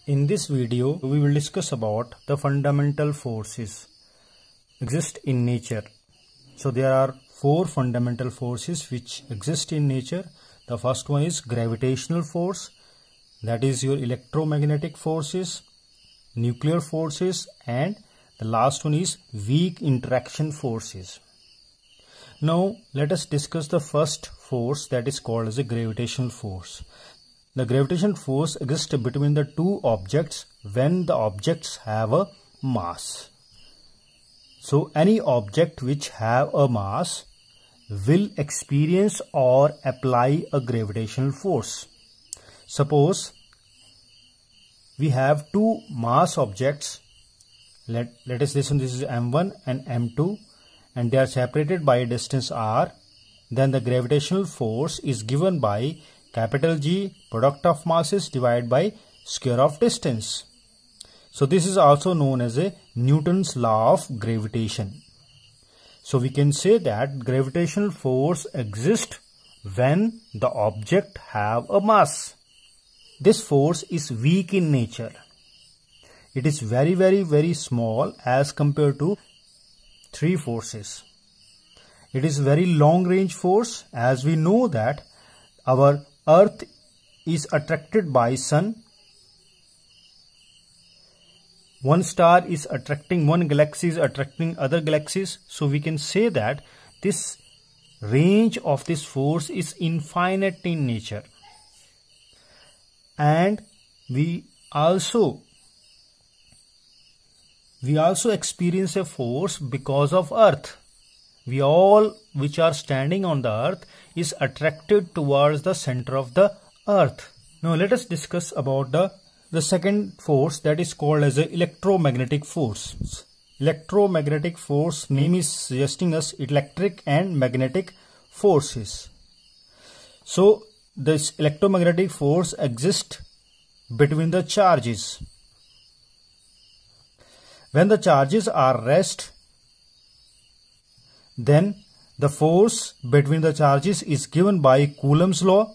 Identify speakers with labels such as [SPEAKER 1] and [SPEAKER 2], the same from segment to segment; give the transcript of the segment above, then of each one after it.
[SPEAKER 1] In this video, we will discuss about the fundamental forces exist in nature. So there are four fundamental forces which exist in nature. The first one is gravitational force, that is your electromagnetic forces, nuclear forces, and the last one is weak interaction forces. Now let us discuss the first force, that is called as a gravitational force. The gravitational force exists between the two objects when the objects have a mass. So any object which have a mass will experience or apply a gravitational force. Suppose we have two mass objects. Let us listen, this is M1 and M2, and they are separated by a distance r. Then the gravitational force is given by capital G, product of masses, divided by square of distance. So this is also known as a Newton's law of gravitation. So we can say that gravitational force exists when the object have a mass. This force is weak in nature. It is very small as compared to three forces. It is very long range force, as we know that our Earth is attracted by sun. One star is attracting, one galaxy is attracting other galaxies. So we can say that this range of this force is infinite in nature. And we also experience a force because of Earth. We all which are standing on the Earth is attracted towards the center of the Earth. Now let us discuss about the second force, that is called as the electromagnetic force. Electromagnetic force name is suggesting us electric and magnetic forces. So this electromagnetic force exists between the charges. When the charges are rest, then the force between the charges is given by Coulomb's law.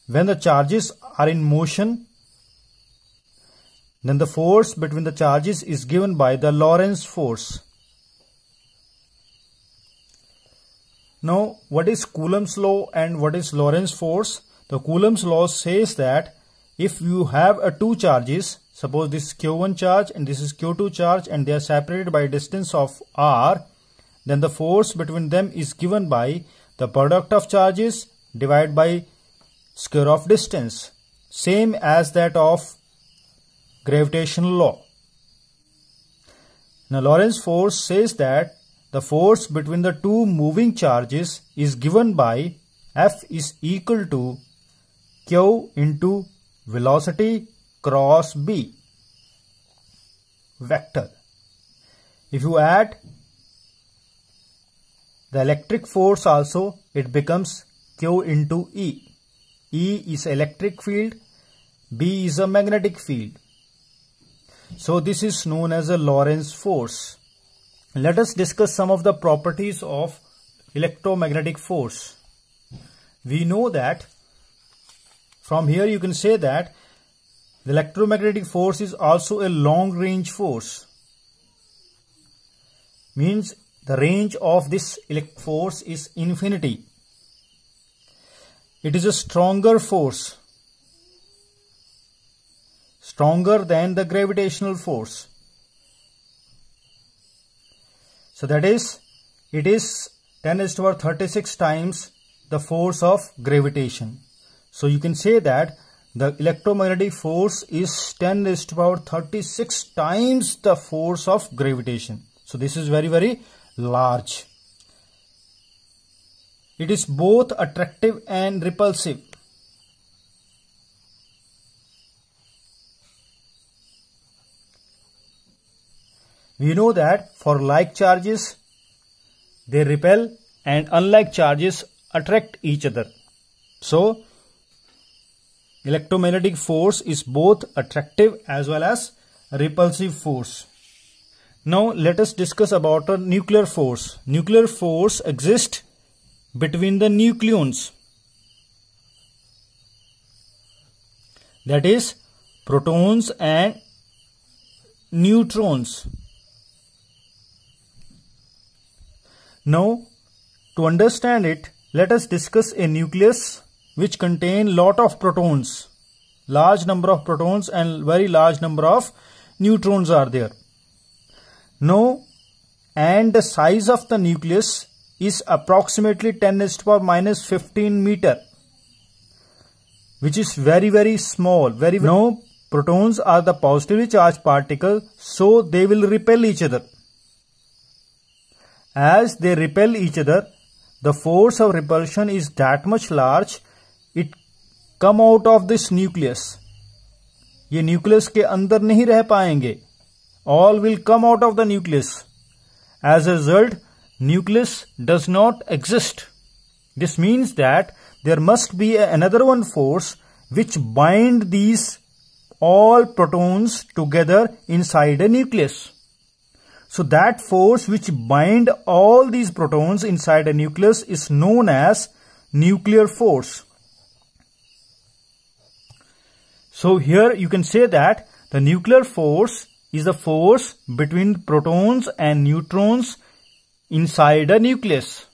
[SPEAKER 1] When the charges are in motion, then the force between the charges is given by the Lorentz force. Now, what is Coulomb's law and what is Lorentz force? The Coulomb's law says that if you have two charges, suppose this is Q1 charge and this is Q2 charge, and they are separated by a distance of r, then the force between them is given by the product of charges divided by square of distance, same as that of gravitational law. Now Lorentz force says that the force between the two moving charges is given by F is equal to Q into velocity cross B vector. If you add the electric force also, it becomes Q into E. E is electric field, B is a magnetic field. So this is known as a Lorentz force. Let us discuss some of the properties of electromagnetic force. We know that from here you can say that the electromagnetic force is also a long range force. Means the range of this force is infinity. It is a stronger force, stronger than the gravitational force. So that is, it is 10⁻36 times the force of gravitation. So you can say that the electromagnetic force is 10⁻36 times the force of gravitation. So this is very large. It is both attractive and repulsive. We know that for like charges, they repel, and unlike charges attract each other. So electromagnetic force is both attractive as well as repulsive force. Now let us discuss about a nuclear force. Nuclear force exists between the nucleons. that is protons and neutrons. Now, to understand it, let us discuss a nucleus which contain lot of protons. Large number of protons and very large number of neutrons are there. Now, and the size of the nucleus is approximately 10⁻⁻15 meter, which is very small. Now, protons are the positively charged particle, so they will repel each other. As they repel each other, the force of repulsion is that much large, it come out of this nucleus. ये nucleus के अंदर नहीं रह पाएंगे. All will come out of the nucleus. As a result, nucleus does not exist. This means that there must be another one force which bind these all protons together inside a nucleus. So that force which bind all these protons inside a nucleus is known as nuclear force. So here you can say that the nuclear force is the force between protons and neutrons inside a nucleus.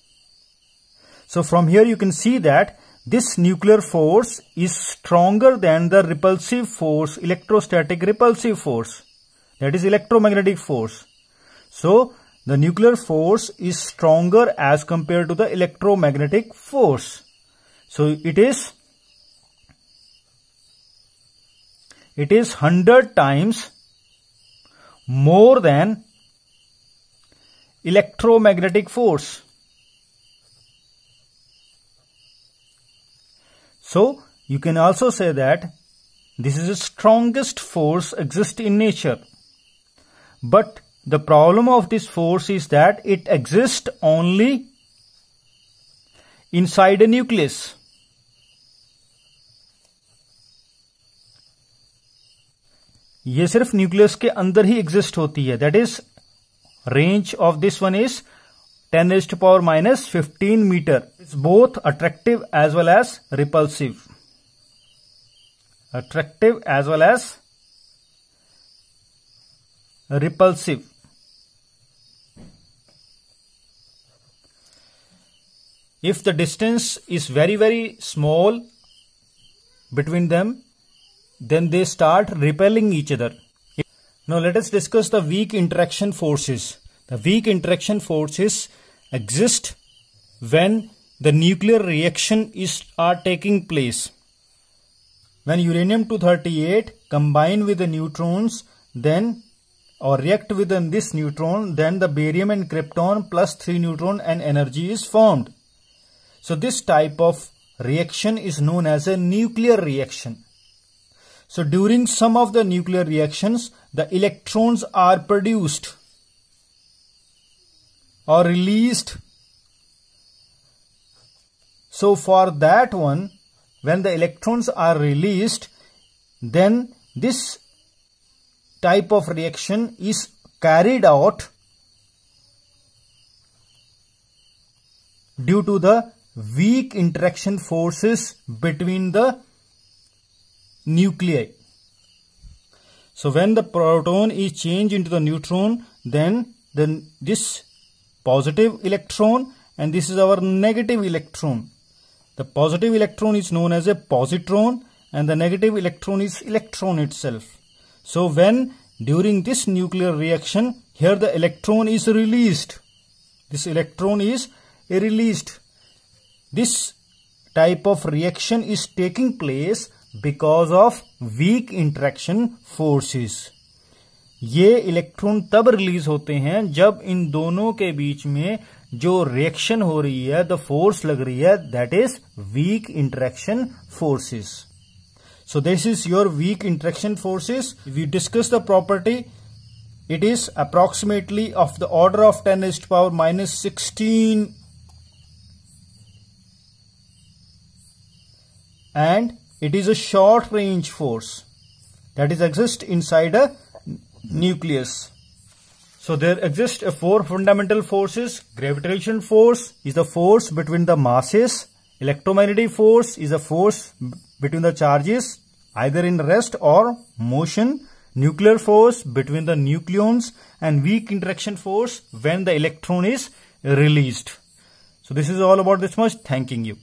[SPEAKER 1] So from here you can see that this nuclear force is stronger than the repulsive force, electrostatic repulsive force, that is electromagnetic force. So the nuclear force is stronger as compared to the electromagnetic force. So it is 100 times more than electromagnetic force. So you can also say that this is the strongest force exists in nature. But the problem of this force is that it exists only inside a nucleus. ये सिर्फ nucleus के अंदर ही exist होती है. That is range of this one is 10⁻⁻15 metre. It's both attractive as well as repulsive. Attractive as well as repulsive. If the distance is very small between them, then they start repelling each other. Now let us discuss the weak interaction forces. The weak interaction forces exist when the nuclear reaction are taking place. When uranium-238 combine with the neutrons, then or react with this neutron, then the barium and krypton plus 3 neutron and energy is formed. So this type of reaction is known as a nuclear reaction. So during some of the nuclear reactions, the electrons are produced or released. So for that one, when the electrons are released, then this type of reaction is carried out due to the weak interaction forces between the nuclei. So when the proton is changed into the neutron, then this positive electron and this is our negative electron. The positive electron is known as a positron and the negative electron is electron itself. So when during this nuclear reaction, here the electron is released. This electron is released. This type of reaction is taking place because of weak interaction forces. ये electron तब release होते हैं जब इन दोनों के बीच में जो reaction हो रही है, द फोर्स लग रही है, that is weak interaction forces. So this is your weak interaction forces. We discuss the property. It is approximately of the order of 10⁻⁻16 and it is a short range force that is exist inside a nucleus. So there exist 4 fundamental forces. Gravitational force is the force between the masses. Electromagnetic force is a force between the charges either in rest or motion, nuclear force between the nucleons, and weak interaction force when the electron is released. So this is all about this much. Thanking you.